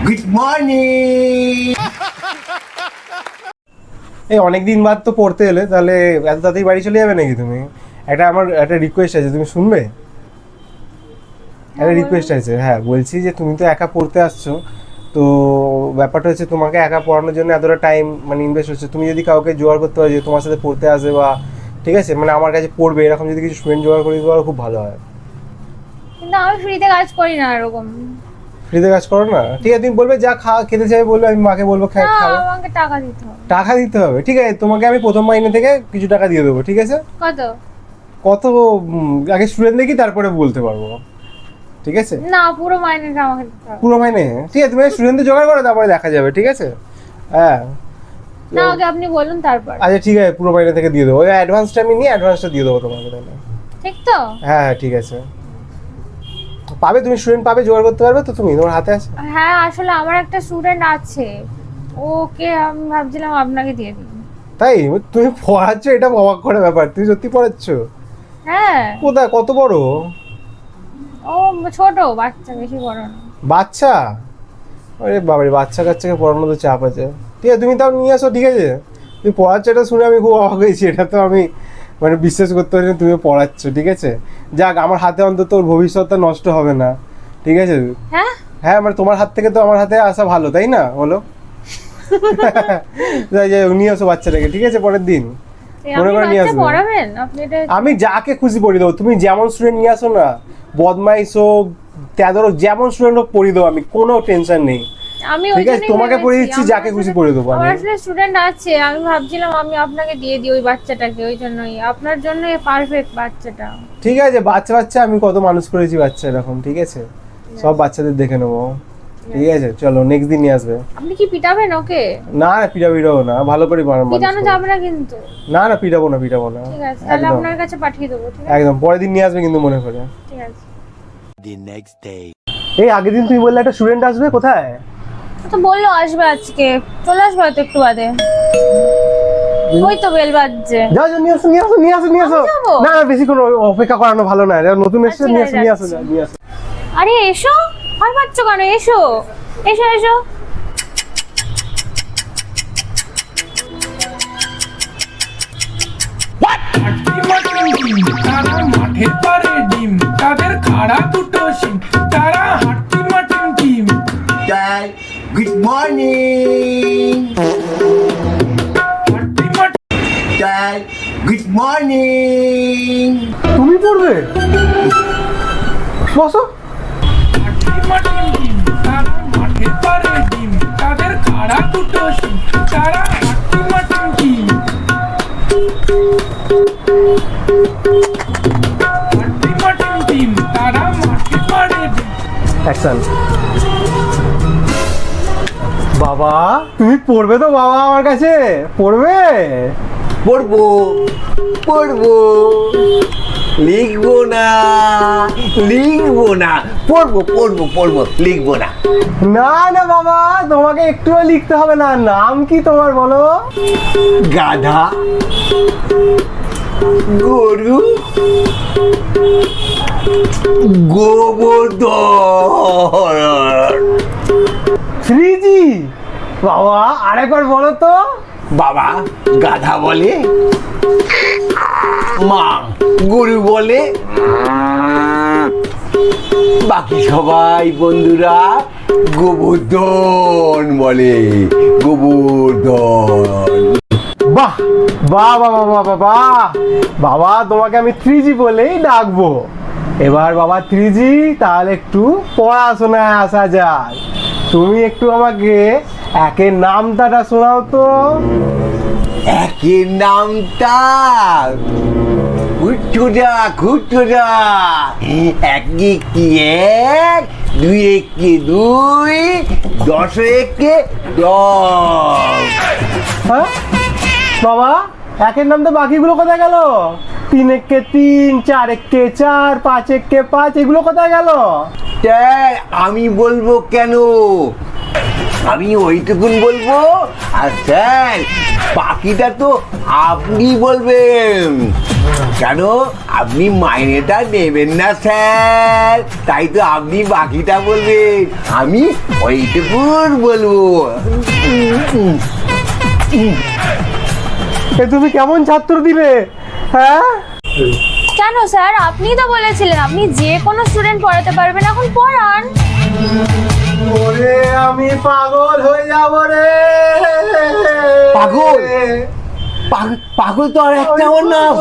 Good morning. এই অনেকদিন বাদ তো পড়তে এলে, তাহলে এত তাড়াতাড়ি বাড়ি চলে যাবে নাকি তুমি? আমার একটা রিকোয়েস্ট আছে, তুমি শুনবে? একটা রিকোয়েস্ট আছে, হ্যাঁ বলছি যে তুমি তো একা পড়তে আসছো, তো ব্যাপারটা হচ্ছে তোমাকে একা পড়ানোর জন্য এতটা টাইম মানে ইনভেস্ট হচ্ছে, তুমি যদি কাউকে জোগাড় করতে পারো যে তোমার সাথে পড়তে আসবে বা ঠিক আছে মানে আমার কাছে পড়বে এরকম যদি কিছু স্টুডেন্ট জোগাড় করে দিতে পারো খুব ভালো হয়। কিন্তু আমি ফ্রিতে কাজ করি না এরকম। ফ্রিতে কাজ করো না? ঠিক আছে, তুমি বলবে যা খেতে চাই বলবে, আমি মাকে বলবো খাবে। আমাকে টাকা দিতে হবে। টাকা দিতে হবে? ঠিক আছে, তোমাকে আমি প্রথম মাইনে থেকে কিছু টাকা দিয়ে দেবো, ঠিক আছে? কত কত আগে স্টুডেন্ট দেখি তারপরে বলতে পারবো, ঠিক আছে? না, পুরো মাইনেটা আমাকে দিতে হবে। পুরো মাইনে? ঠিক আছে, তুমি স্টুডেন্টদের জোগাড় করো তারপরে দেখা যাবে, ঠিক আছে? হ্যাঁ না, আগে আপনি বলুন তারপর। আচ্ছা ঠিক আছে, পুরো মাইনে থেকে দিয়ে দেবো, ওই অ্যাডভান্সটা আমি নিয়ে অ্যাডভান্সটা দিয়ে দেবো তোমাকে তাহলে। ঠিক তো? হ্যাঁ হ্যাঁ ঠিক আছে, পাবে তুমি স্টুডেন্ট পাবে, জোগাড় করতে পারবে তো তুমি, তোমার হাতে আছে? হ্যাঁ, আসলে আমার একটা স্টুডেন্ট আছে, ওকে আমি ভাবছিলাম আপনাকে দিয়ে দিই। তাই? তুমি পড়াচ্ছ, এটা অবাক করে ব্যাপার, তুমি সত্যি পড়াচ্ছ? হ্যাঁ। কোথায়, কত বড়? ও ছোট বাচ্চা, বেশি বড় না। বাচ্চা? আরে বাবারে, বাচ্চা কাচ্চাকে পড়ানো তো চাপ আছে। ঠিক আছে, তুমি তাও নিয়ে আসো, ঠিক আছে? তুমি পড়াচ্ছ, এটা শুনে আমি খুব অবাক হয়েছি, এটা তো আমি মানে বিশ্বাস করতে পারি না তুমি পড়াচ্ছ, ঠিক আছে? যাক, আমার হাতে অন্তত ওর ভবিষ্যৎটা নষ্ট হবে না, ঠিক আছে? হ্যাঁ হ্যাঁ মানে তোমার হাত থেকে তো আমার হাতে আসা ভালো, তাই না বলো? যাই যাই, নিয়ে আসো বাচ্চাটাকে, ঠিক আছে? পরের দিন মনে করে নিয়ে আসবে। পড়াবেন আপনি? এটা আমি যাকে খুশি পড়িয়ে দেবো, তুমি যেমন স্টুডেন্ট নিয়ে আসো না, বদমাইশ হোক তেদর হোক, যেমন স্টুডেন্ট হোক পড়িয়ে দেবো আমি, কোনো টেনশন নেই। আমি ঠিক আছে, তোমাকে পড়িয়ে দিচ্ছি, যাকে খুশি পড়িয়ে দেবো আমি। আমার আসলে স্টুডেন্ট আছে, আমি ভাবছিলাম আমি আপনাকে দিয়ে দিই ওই বাচ্চাটাকে, ওই জন্যই আপনার জন্য পারফেক্ট বাচ্চাটা। ঠিক আছে, বাচ্চা বাচ্চা আমি কত মানুষ করেছি বাচ্চা এরকম, ঠিক আছে? সব বাচ্চাদের দেখে নেবো, ঠিক আছে? চলো নেক্সট দিন নিয়ে আসবে। আপনি কি পিটাবেন ওকে? না না, পিটাবো না, ভালো করে পিটানো যাবে না কিন্তু। না না, পিটাবো না। ঠিক আছে, তাহলে আপনার কাছে পাঠিয়ে দেবো, ঠিক আছে? একদম পরের দিন নিয়ে আসবে কিন্তু মনে করে। ঠিক আছে। The next day. এই আগের দিন তুমি বললে একটা স্টুডেন্ট আসবে, কোথায়? তো বললো আসবে আজকে, চলে আসবে হয়তো একটু বাদে। ওই তো বেল বাজছে। যাও যাও, নিয়ে আসো। আমি যাবো? না না, বেশি কোনো অপেক্ষা করানো ভালো না, এটা নতুন এসেছে, আচ্ছা, নিয়ে আসো। আরে এসো, আর পাচ্ছ কেন? এসো এসো এসো। তারা মাঠের পারে ডিম, তাদের খাড়া দুটো শিম, তারা হাট্টি মাটিম টিম। Dad, good morning. হাট্টি মাটি Dad, good morning. তুমি পড়বে? বসো। হাট্টি মাটিম টিম, তারা মাঠের পারে ডিম, তাদের খাড়া দুটো শিম, তারা হাট্টি মাটিম টিম। হাট্টি মাটিম টিম, তারা মাঠের পারে ডিম। অ্যাকশন। বাবা তুমি পড়বে তো বাবা, আমার কাছে পড়বে? পড়বো লিখবো না, পড়বো লিখবো না। না না বাবা, তোমাকে একটুও লিখতে হবে না। নাম কি তোমার বলো? গাধা, গরু, গোবর্ধন। 3G। বাবা আরেকবার বলো তো। বাবা গাধা বলে, মা গরু বলে, বাকি সবাই বন্ধুরা গোবর্ধন বলে, গোবর্ধন। বাহ বাহ বাহ বাহ বাহ বাহ, বাবা তোমাকে আমি 3G বলেই ডাকবো। এবার বাবা 3G, তাহলে একটু পড়াশোনায় আসা যাক। তুমি একটু আমাকে একের নামটা শোনাও তো। একের নামটা খুচুরা, একে কি এক, দুই একে দুই, 10 একে 10। হ্যাঁ বাবা, একের নাম তো, বাকিগুলো কোথায় গেল? 3 একে 3, 4 একে 4, 5 একে 5, এগুলো কোথায় গেল? তাই আমি বলবো কেন? আমি ওইটুকুন বলবো। আর স্যার বাকিটা তো আপনি বলবেন, কেন আপনি মাইনেটা নেবেন না স্যার, তাই তো আপনি বাকিটা বলবেন, আমি ওইটুকুন বলবো। এ তুমি কেমন ছাত্র দিলে, হ্যাঁ? কেন স্যার, আপনিই তো বলেছিলেন আপনি যে কোনো স্টুডেন্ট পড়াতে পারবেন, এখন পড়ান। ওরে আমি পাগল হয়ে যাব রে। পাগল? পাগল তো আর একটা আমার নাম।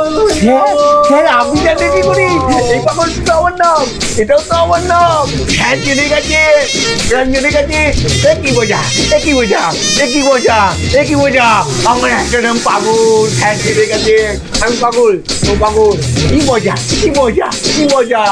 স্যার আপনি জানেন কি করি, এই পাগল তো আমার নাম, এটাও তো আমার নাম। হ্যাঁ জেনে গেছে, জেনে গেছে। এ কি বোঝা, এ কি বোঝা, এ কি বোঝা, এ কি বোঝা, আমার একটা নাম পাগল। হ্যাঁ জেনে গেছে, আমি পাগল, ও পাগল। কি মজা, কি মজা, কি মজা।